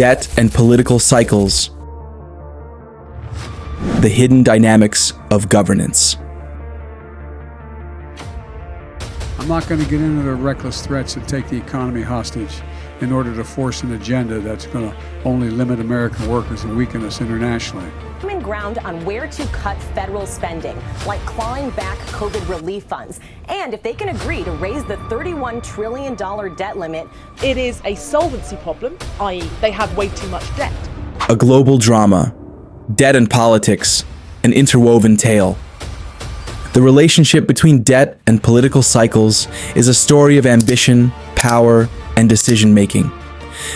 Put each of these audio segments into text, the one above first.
Debt and political cycles. The hidden dynamics of governance. I'm not going to get into the reckless threats that take the economy hostage in order to force an agenda that's going to only limit American workers and weaken us internationally. Common ground on where to cut federal spending, like clawing back COVID relief funds, and if they can agree to raise the $31 trillion debt limit. It is a solvency problem, i.e. they have way too much debt. A global drama. Debt and politics, an interwoven tale. The relationship between debt and political cycles is a story of ambition, power, and decision-making.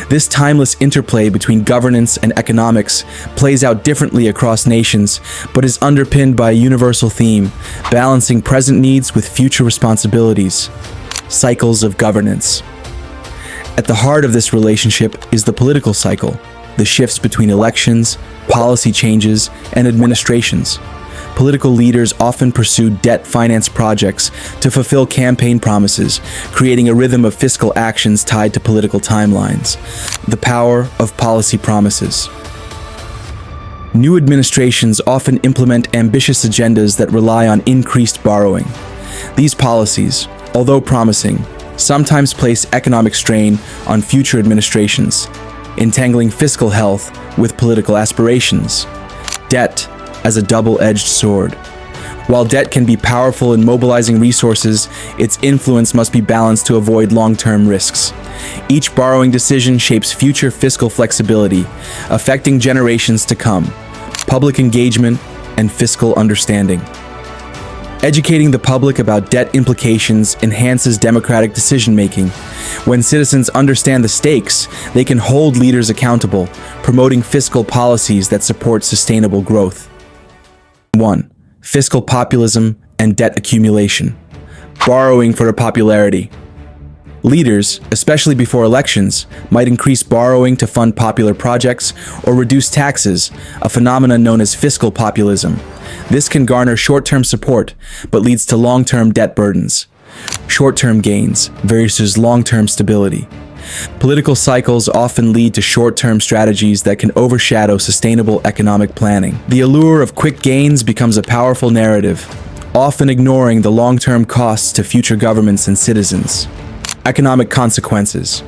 This timeless interplay between governance and economics plays out differently across nations, but is underpinned by a universal theme, balancing present needs with future responsibilities. Cycles of governance. At the heart of this relationship is the political cycle, the shifts between elections, policy changes, and administrations. Political leaders often pursue debt finance projects to fulfill campaign promises, creating a rhythm of fiscal actions tied to political timelines. The power of policy promises. New administrations often implement ambitious agendas that rely on increased borrowing. These policies, although promising, sometimes place economic strain on future administrations, entangling fiscal health with political aspirations. Debt as a double-edged sword. While debt can be powerful in mobilizing resources, its influence must be balanced to avoid long-term risks. Each borrowing decision shapes future fiscal flexibility, affecting generations to come, public engagement, and fiscal understanding. Educating the public about debt implications enhances democratic decision-making. When citizens understand the stakes, they can hold leaders accountable, promoting fiscal policies that support sustainable growth. 1. Fiscal populism and debt accumulation. Borrowing for popularity. Leaders, especially before elections, might increase borrowing to fund popular projects or reduce taxes, a phenomenon known as fiscal populism. This can garner short-term support, but leads to long-term debt burdens. Short-term gains versus long-term stability. Political cycles often lead to short-term strategies that can overshadow sustainable economic planning. The allure of quick gains becomes a powerful narrative, often ignoring the long-term costs to future governments and citizens. Economic consequences.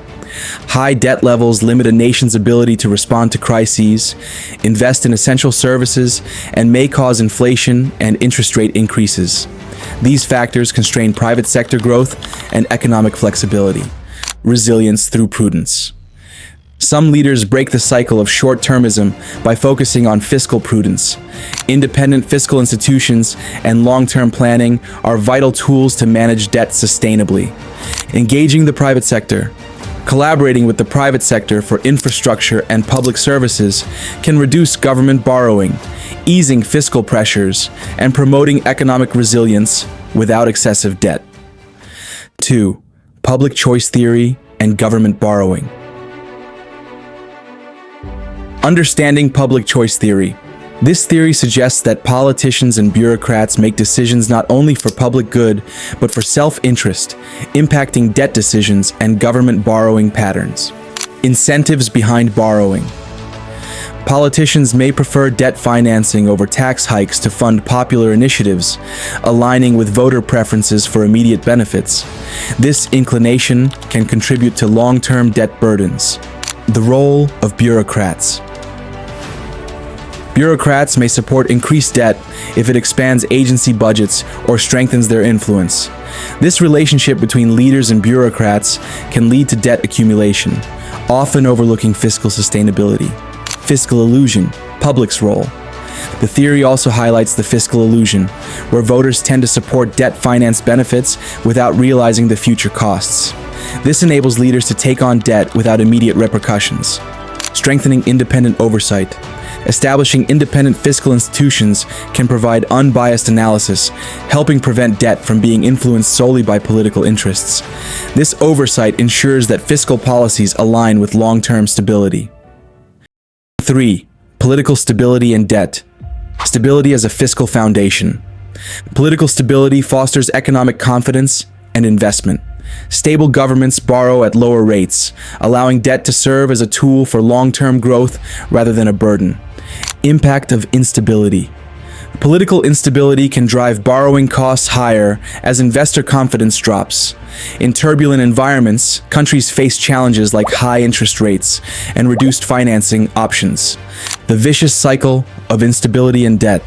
High debt levels limit a nation's ability to respond to crises, invest in essential services, and may cause inflation and interest rate increases. These factors constrain private sector growth and economic flexibility. Resilience through prudence. Some leaders break the cycle of short-termism by focusing on fiscal prudence. Independent fiscal institutions and long-term planning are vital tools to manage debt sustainably. Engaging the private sector. Collaborating with the private sector for infrastructure and public services can reduce government borrowing, easing fiscal pressures, and promoting economic resilience without excessive debt. 2. Public choice theory and government borrowing. Understanding public choice theory. This theory suggests that politicians and bureaucrats make decisions not only for public good, but for self-interest, impacting debt decisions and government borrowing patterns. Incentives behind borrowing. Politicians may prefer debt financing over tax hikes to fund popular initiatives, aligning with voter preferences for immediate benefits. This inclination can contribute to long-term debt burdens. The role of bureaucrats. Bureaucrats may support increased debt if it expands agency budgets or strengthens their influence. This relationship between leaders and bureaucrats can lead to debt accumulation, often overlooking fiscal sustainability. Fiscal illusion, public's role. The theory also highlights the fiscal illusion, where voters tend to support debt finance benefits without realizing the future costs. This enables leaders to take on debt without immediate repercussions. Strengthening independent oversight. Establishing independent fiscal institutions can provide unbiased analysis, helping prevent debt from being influenced solely by political interests. This oversight ensures that fiscal policies align with long-term stability. 3. Political stability and debt. Stability as a fiscal foundation. Political stability fosters economic confidence and investment. Stable governments borrow at lower rates, allowing debt to serve as a tool for long-term growth rather than a burden. Impact of instability. Political instability can drive borrowing costs higher as investor confidence drops. In turbulent environments, countries face challenges like high interest rates and reduced financing options. The vicious cycle of instability and debt.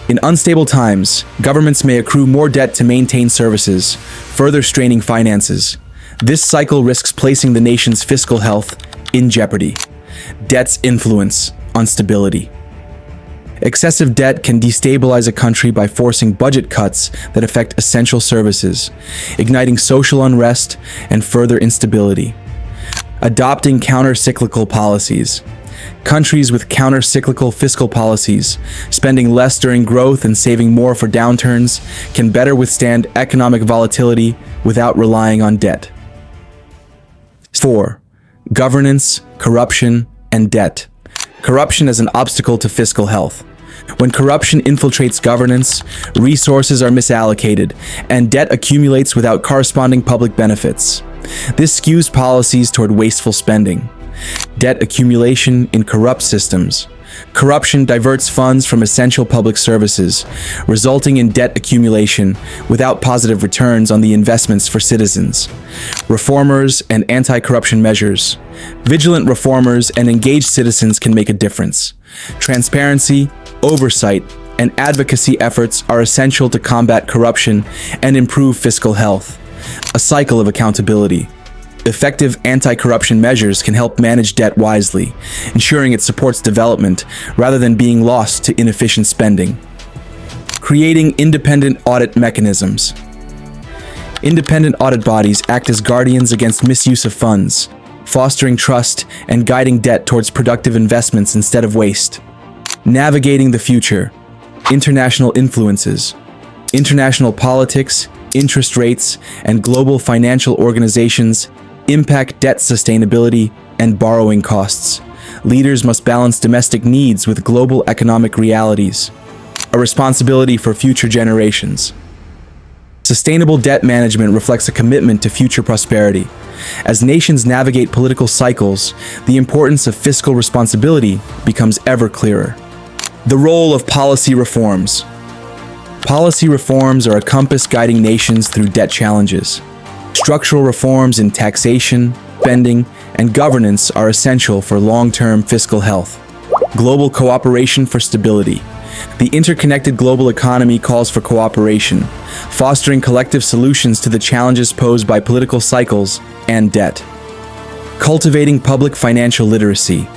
In unstable times, governments may accrue more debt to maintain services, further straining finances. This cycle risks placing the nation's fiscal health in jeopardy. Debt's influence on stability. Excessive debt can destabilize a country by forcing budget cuts that affect essential services, igniting social unrest and further instability. Adopting counter-cyclical policies. Countries with counter-cyclical fiscal policies, spending less during growth and saving more for downturns, can better withstand economic volatility without relying on debt. 4. Governance, corruption, and debt. Corruption as an obstacle to fiscal health. When corruption infiltrates governance, resources are misallocated, and debt accumulates without corresponding public benefits. This skews policies toward wasteful spending. Debt accumulation in corrupt systems. Corruption diverts funds from essential public services, resulting in debt accumulation without positive returns on the investments for citizens. Reformers and anti-corruption measures. Vigilant reformers and engaged citizens can make a difference. Transparency, oversight, and advocacy efforts are essential to combat corruption and improve fiscal health. A cycle of accountability. Effective anti-corruption measures can help manage debt wisely, ensuring it supports development rather than being lost to inefficient spending. Creating independent audit mechanisms. Independent audit bodies act as guardians against misuse of funds, fostering trust and guiding debt towards productive investments instead of waste. Navigating the future. International influences. International politics, interest rates, and global financial organizations impact debt sustainability and borrowing costs. Leaders must balance domestic needs with global economic realities. A responsibility for future generations. Sustainable debt management reflects a commitment to future prosperity. As nations navigate political cycles, the importance of fiscal responsibility becomes ever clearer. The role of policy reforms. Policy reforms are a compass guiding nations through debt challenges. Structural reforms in taxation, spending, and governance are essential for long-term fiscal health. Global cooperation for stability. The interconnected global economy calls for cooperation, fostering collective solutions to the challenges posed by political cycles and debt. Cultivating public financial literacy.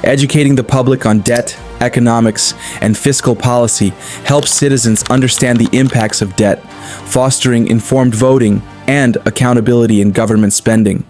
Educating the public on debt, economics, and fiscal policy helps citizens understand the impacts of debt, fostering informed voting and accountability in government spending.